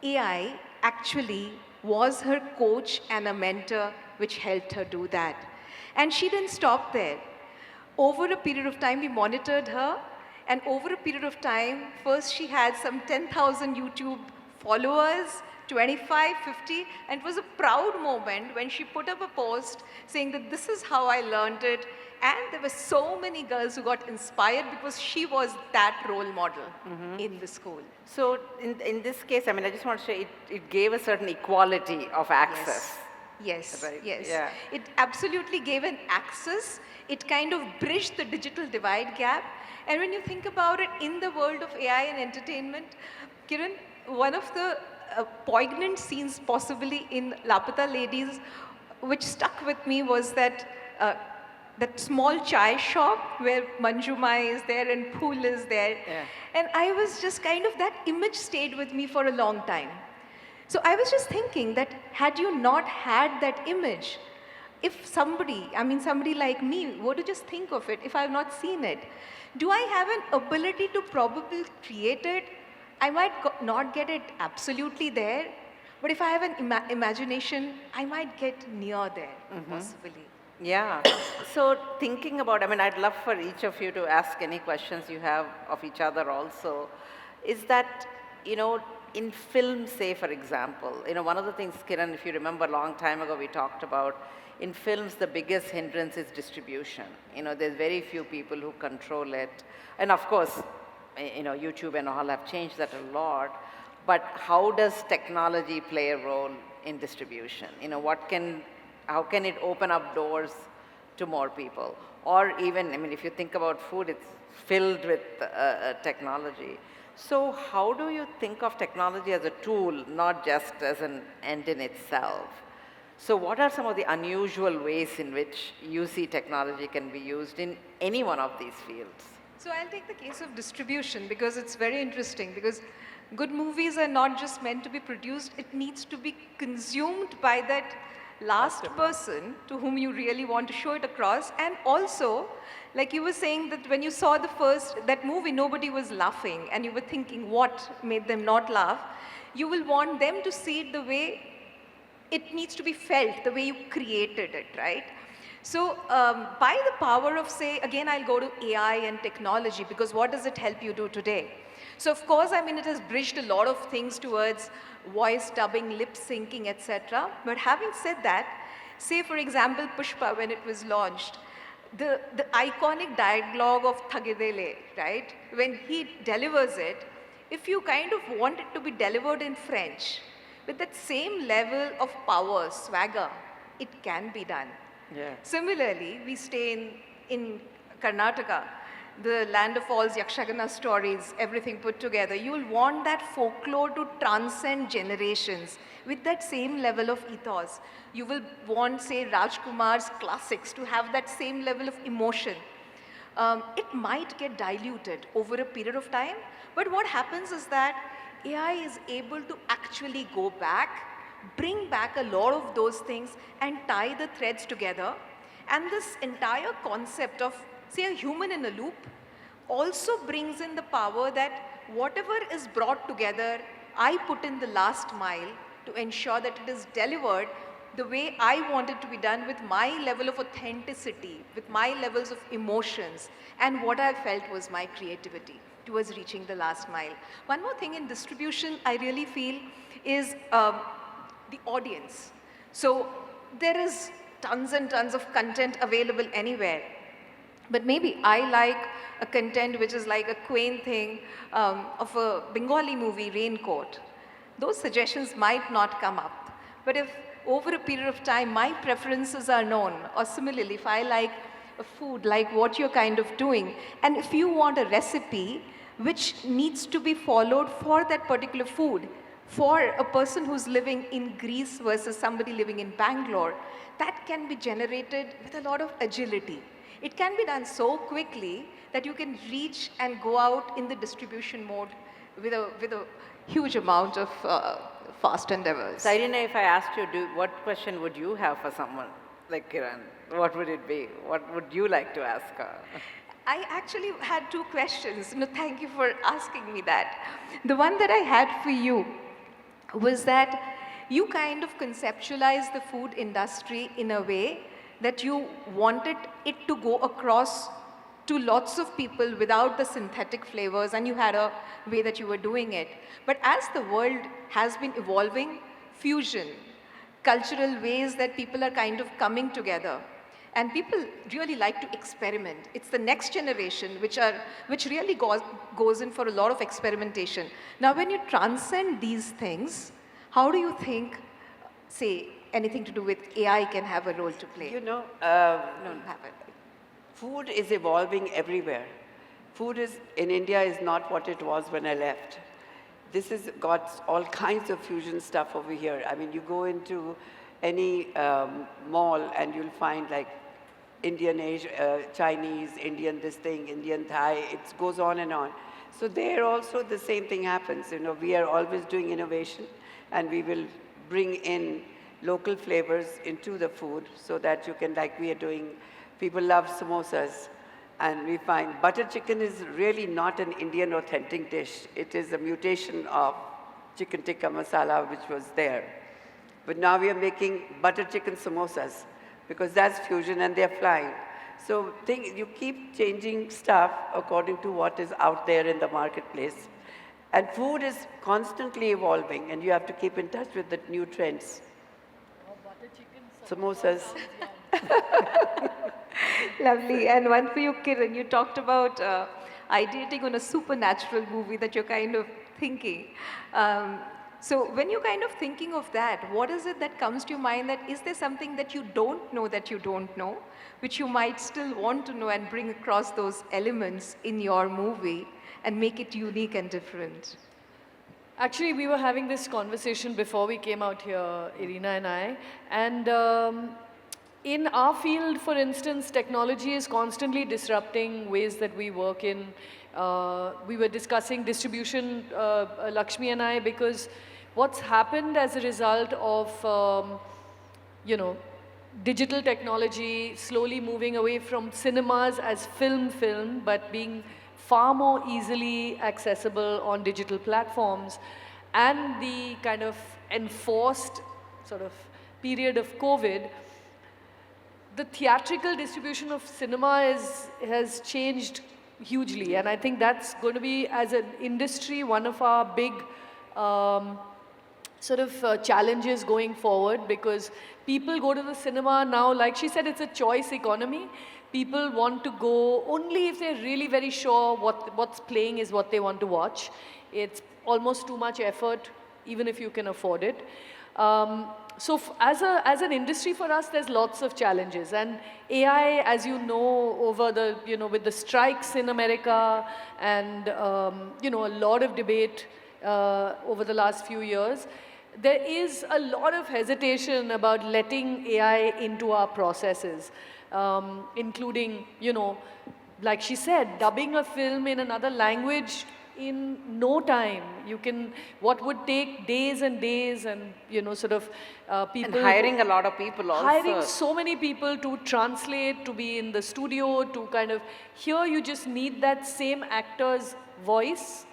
AI actually was her coach and a mentor which helped her do that. And she didn't stop there. Over a period of time, we monitored her, and over a period of time, first she had some 10,000 YouTube followers, 25, 50, and it was a proud moment when she put up a post saying that this is how I learned it. And there were so many girls who got inspired because she was that role model in the school. So in this case, I mean, I just want to say it gave a certain equality of access. Yes, Right. yes. Yeah. It absolutely gave an access. It kind of bridged the digital divide gap. And when you think about it, in the world of AI and entertainment, Kiran, one of the poignant scenes possibly in Lapata Ladies, which stuck with me, was that that small chai shop where Manjumai is there and Phool is there. Yeah. And I was just kind of, that image stayed with me for a long time. So I was just thinking that had you not had that image, if somebody, I mean somebody like me, were to just think of it, if I've not seen it, do I have an ability to probably create it? I might not get it absolutely there, but if I have an imagination, I might get near there, possibly. Yeah. So thinking about, I mean, I'd love for each of you to ask any questions you have of each other also, is that, you know, in film, say, for example, you know, one of the things, Kiran, if you remember a long time ago, we talked about, in films, the biggest hindrance is distribution. You know, there's very few people who control it. And of course, you know, YouTube and all have changed that a lot. But how does technology play a role in distribution? You know, how can it open up doors to more people? Or even, I mean, if you think about food, it's filled with technology. So how do you think of technology as a tool, not just as an end in itself? So what are some of the unusual ways in which you see technology can be used in any one of these fields? So I'll take the case of distribution because it's very interesting, because good movies are not just meant to be produced, it needs to be consumed by that last person to whom you really want to show it across. And also, like you were saying, that when you saw that movie, nobody was laughing, and you were thinking what made them not laugh. You will want them to see it the way it needs to be felt, the way you created it, right? So by the power of, say, again, I'll go to AI and technology, because what does it help you do today? So of course, I mean, it has bridged a lot of things towards voice dubbing, lip syncing, etc. But having said that, say for example, Pushpa, when it was launched, the iconic dialogue of Thagedele, right? When he delivers it, if you kind of want it to be delivered in French, with that same level of power, swagger, it can be done. Yeah. Similarly, we stay in Karnataka, the land of all Yakshagana stories, everything put together. You will want that folklore to transcend generations with that same level of ethos. You will want, say, Rajkumar's classics to have that same level of emotion. It might get diluted over a period of time, but what happens is that AI is able to actually go back, bring back a lot of those things and tie the threads together. And this entire concept of, say, a human in a loop also brings in the power that whatever is brought together, I put in the last mile to ensure that it is delivered the way I want it to be done, with my level of authenticity, with my levels of emotions, and what I felt was my creativity towards reaching the last mile. One more thing in distribution I really feel is the audience. So there is tons and tons of content available anywhere. But maybe I like a content which is like a quaint thing of a Bengali movie, Raincoat. Those suggestions might not come up. But if over a period of time my preferences are known, or similarly, if I like a food like what you're kind of doing, and if you want a recipe which needs to be followed for that particular food, for a person who's living in Greece versus somebody living in Bangalore, that can be generated with a lot of agility. It can be done so quickly that you can reach and go out in the distribution mode with a huge amount of fast endeavors. So Irina, if I asked you, what question would you have for someone like Kiran? What would it be? What would you like to ask her? I actually had two questions. No, thank you for asking me that. The one that I had for you was that you kind of conceptualized the food industry in a way that you wanted it to go across to lots of people without the synthetic flavors, and you had a way that you were doing it. But as the world has been evolving, fusion, cultural ways that people are kind of coming together, and people really like to experiment. It's the next generation which really goes in for a lot of experimentation. Now, when you transcend these things, how do you think, say, anything to do with AI can have a role to play? You know, No, have it. food is evolving everywhere. Food in India is not what it was when I left. This has got all kinds of fusion stuff over here. I mean, you go into any mall and you'll find like Indian, Chinese, Indian this thing, Indian Thai, it goes on and on. So there also the same thing happens. You know, we are always doing innovation, and we will bring in local flavors into the food so that you can, like we are doing, people love samosas. And we find butter chicken is really not an Indian authentic dish. It is a mutation of chicken tikka masala, which was there. But now we are making butter chicken samosas, because that's fusion and they're flying. So you keep changing stuff according to what is out there in the marketplace. And food is constantly evolving, and you have to keep in touch with the new trends. Samosas. Lovely. And one for you, Kiran. You talked about ideating on a supernatural movie that you're kind of thinking. So when you're kind of thinking of that, what is it that comes to your mind? That is there something that you don't know, which you might still want to know and bring across those elements in your movie and make it unique and different? Actually, we were having this conversation before we came out here, Irina and I, and in our field, for instance, technology is constantly disrupting ways that we work in. We were discussing distribution, Lakshmi and I, because what's happened as a result of, digital technology slowly moving away from cinemas as film, but being far more easily accessible on digital platforms, and the kind of enforced sort of period of COVID, the theatrical distribution of cinema has changed hugely, and I think that's going to be, as an industry, one of our big challenges going forward, because people go to the cinema now, like she said, it's a choice economy. People want to go only if they're really very sure what's playing is what they want to watch. It's almost too much effort, even if you can afford it. So as an industry for us, there's lots of challenges. And AI, as you know, over the, with the strikes in America and, a lot of debate over the last few years, there is a lot of hesitation about letting AI into our processes, including, like she said, dubbing a film in another language in no time. You can, what would take days and days, and people. And hiring a lot of people also. Hiring so many people to translate, to be in the studio, to kind of, here you just need that same actor's voice,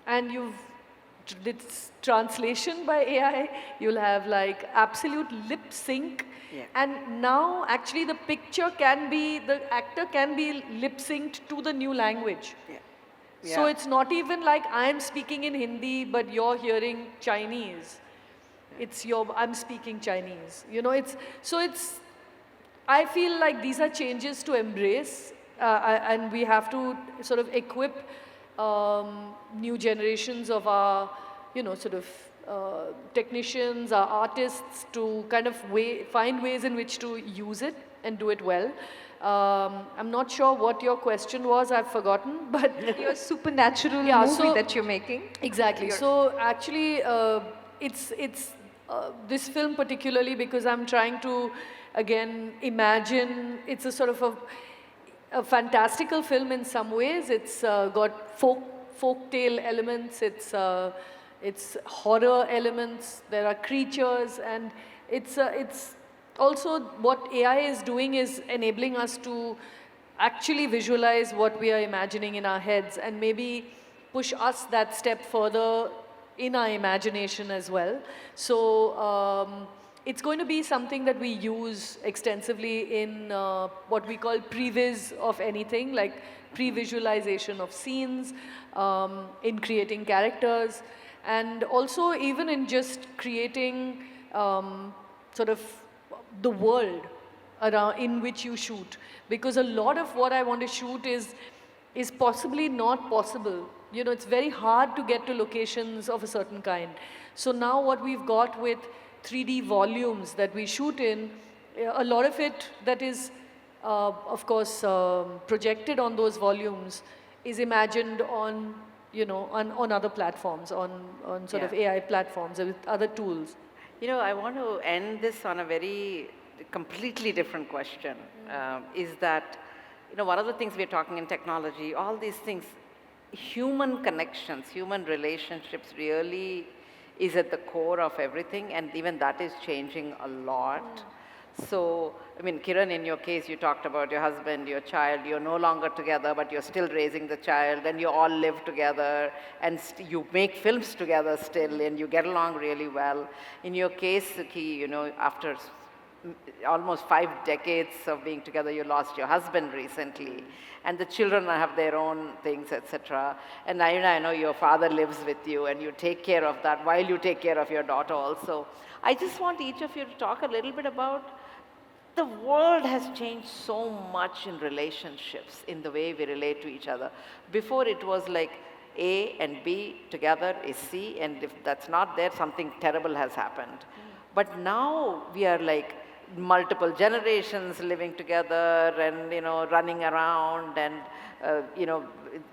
and it's translation by AI. You'll have like absolute lip sync. Yeah. And now actually the actor can be lip synced to the new language. Yeah. So Yeah. it's not even like I'm speaking in Hindi, but you're hearing Chinese. I'm speaking Chinese. I feel like these are changes to embrace, and we have to sort of equip new generations of our, sort of technicians, our artists to kind of find ways in which to use it and do it well. I'm not sure what your question was, I've forgotten, but Your supernatural movie that you're making. exactly. So actually, it's this film particularly because I'm trying to again imagine. It's a sort of a fantastical film in some ways. It's got folk tale elements. It's horror elements. There are creatures, and it's also what AI is doing is enabling us to actually visualize what we are imagining in our heads and maybe push us that step further in our imagination as well. So it's going to be something that we use extensively in what we call previs of anything, like pre-visualization of scenes, in creating characters, and also even in just creating sort of the world around in which you shoot, because a lot of what I want to shoot is possibly not possible. It's very hard to get to locations of a certain kind. So now what we've got with 3D volumes that we shoot in, a lot of it that is of course projected on those volumes is imagined on on other platforms, on sort of AI platforms with other tools. I want to end this on a very completely different question. Is that, one of the things we're talking in technology, all these things, human connections, human relationships really is at the core of everything, and even that is changing a lot. So, I mean, Kiran, in your case, you talked about your husband, your child, you're no longer together, but you're still raising the child, and you all live together, and you make films together still, and you get along really well. In your case, Sukhi, after almost 5 decades of being together, you lost your husband recently, and the children have their own things, etc. And Irina, I know your father lives with you, and you take care of that while you take care of your daughter also. I just want each of you to talk a little bit about the world has changed so much in relationships, in the way we relate to each other. Before it was like A and B together is C, and if that's not there, something terrible has happened. But now we are like multiple generations living together and, running around and,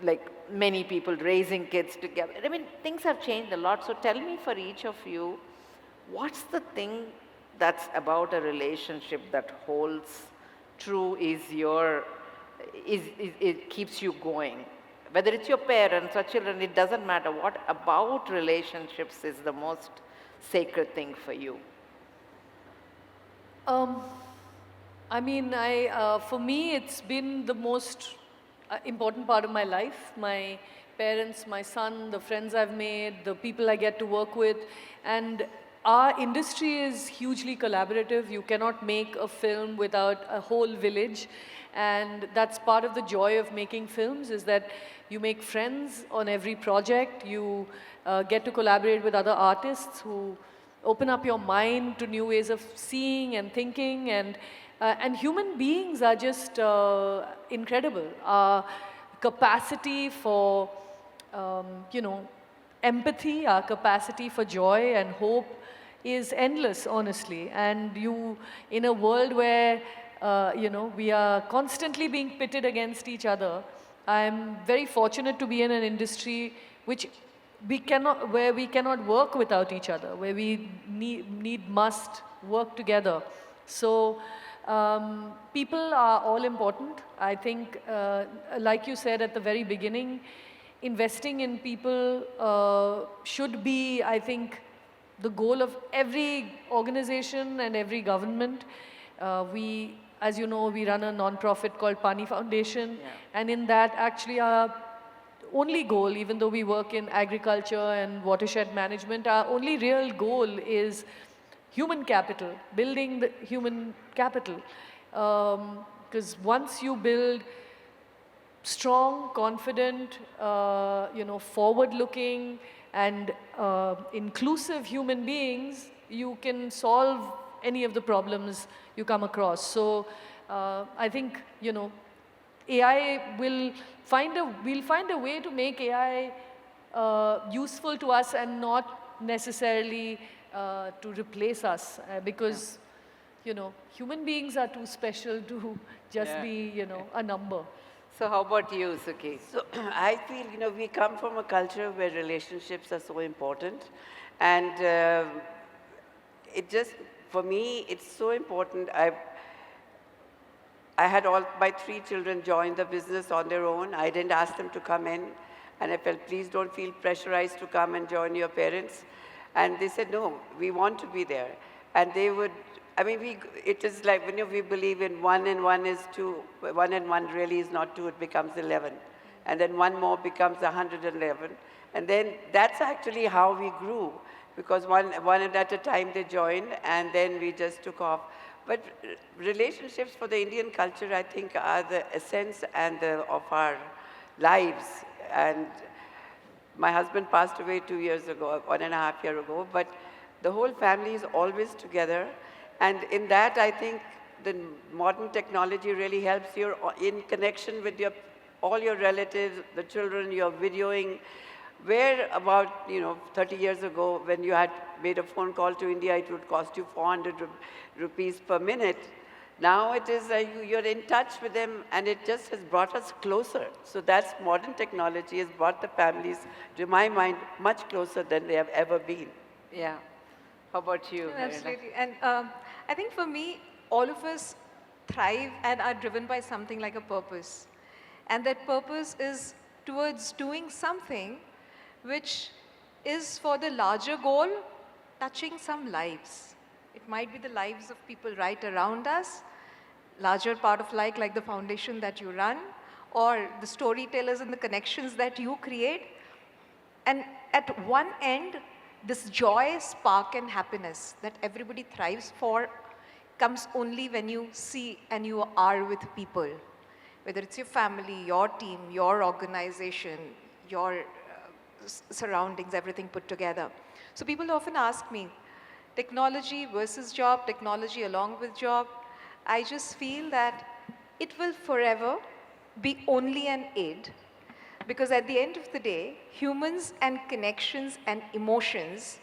like many people raising kids together. I mean, things have changed a lot. So tell me, for each of you, what's the thing that's about a relationship that holds true, it keeps you going? Whether it's your parents or children, it doesn't matter. What about relationships is the most sacred thing for you? I mean, for me, it's been the most important part of my life. My parents, my son, the friends I've made, the people I get to work with. And our industry is hugely collaborative. You cannot make a film without a whole village. And that's part of the joy of making films, is that you make friends on every project. You get to collaborate with other artists who open up your mind to new ways of seeing and thinking. And human beings are just incredible. Our capacity for, empathy, our capacity for joy and hope is endless, honestly. And in a world where, we are constantly being pitted against each other, I'm very fortunate to be in an industry where we cannot work without each other, where we must work together. So people are all important. I think, like you said at the very beginning, investing in people should be, I think, the goal of every organization and every government. As you know, we run a non-profit called Pani Foundation, and in that, actually, our only goal, even though we work in agriculture and watershed management, our only real goal is human capital, building the human capital. Because once you build strong, confident, forward-looking and inclusive human beings, you can solve any of the problems you come across. So I think, we'll find a way to make AI useful to us and not necessarily to replace us because, you know, human beings are too special to just be, you know, a number. So how about you, Sukhi? So I feel, you know, we come from a culture where relationships are so important. And it just, for me, it's so important. I had all my 3 children join the business on their own. I didn't ask them to come in. And I felt, please don't feel pressurized to come and join your parents. And they said, no, we want to be there. And they would, I mean, it is like when we believe in 1 and 1 is 2, 1 and 1 really is not 2, it becomes 11. And then 1 more becomes 111. And then that's actually how we grew, because one at a time they joined, and then we just took off. But relationships for the Indian culture, I think, are the essence of our lives. And my husband passed away 2 years ago, 1.5 years ago, but the whole family is always together. And in that, I think the modern technology really helps you in connection with all your relatives, the children, you're videoing. Where about, 30 years ago, when you had made a phone call to India, it would cost you 400 rupees per minute. Now it is you're in touch with them, and it just has brought us closer. So that's modern technology has brought the families, to my mind, much closer than they have ever been. Yeah. How about you? No, absolutely. And I think for me, all of us thrive and are driven by something like a purpose. And that purpose is towards doing something which is for the larger goal, touching some lives. It might be the lives of people right around us, larger part of like the foundation that you run, or the storytellers and the connections that you create. And at one end, this joy, spark, and happiness that everybody thrives for comes only when you see and you are with people. Whether it's your family, your team, your organization, your surroundings, everything put together. So people often ask me, technology versus job, technology along with job. I just feel that it will forever be only an aid. Because at the end of the day, humans and connections and emotions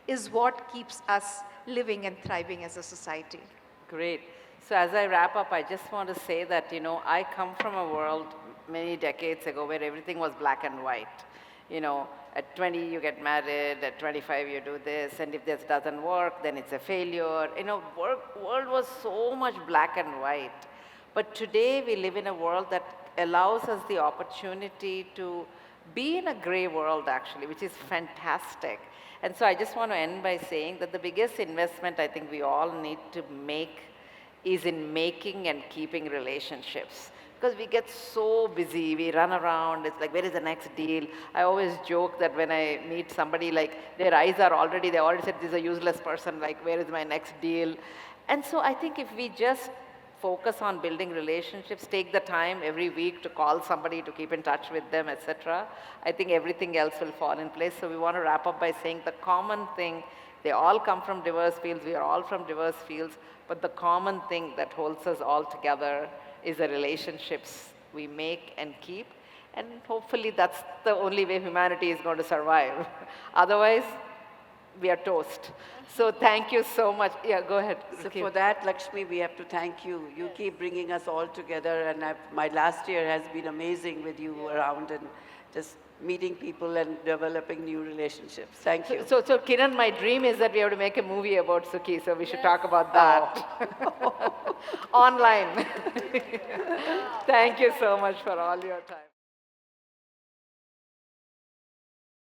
is what keeps us living and thriving as a society. Great. So as I wrap up, I just want to say that, I come from a world many decades ago where everything was black and white. At 20 you get married, at 25 you do this, and if this doesn't work, then it's a failure. World was so much black and white. But today we live in a world that allows us the opportunity to be in a gray world, actually, which is fantastic. And so I just want to end by saying that the biggest investment I think we all need to make is in making and keeping relationships. Because we get so busy, we run around, it's like, where is the next deal? I always joke that when I meet somebody, like, their eyes are already, they already said, this is a useless person, like, where is my next deal? And so I think if we just focus on building relationships, take the time every week to call somebody, to keep in touch with them, etc., I think everything else will fall in place. So we want to wrap up by saying the common thing, they all come from diverse fields, we are all from diverse fields, but the common thing that holds us all together is the relationships we make and keep. And hopefully that's the only way humanity is going to survive. Otherwise, we are toast. So thank you so much. Yeah, go ahead. So for that, Lakshmi, we have to thank you. You keep bringing us all together, and my last year has been amazing with you around and just meeting people and developing new relationships. Thank you. So Kiran, my dream is that we have to make a movie about Sukhi, so we should talk about that. Online. Thank you so much for all your time.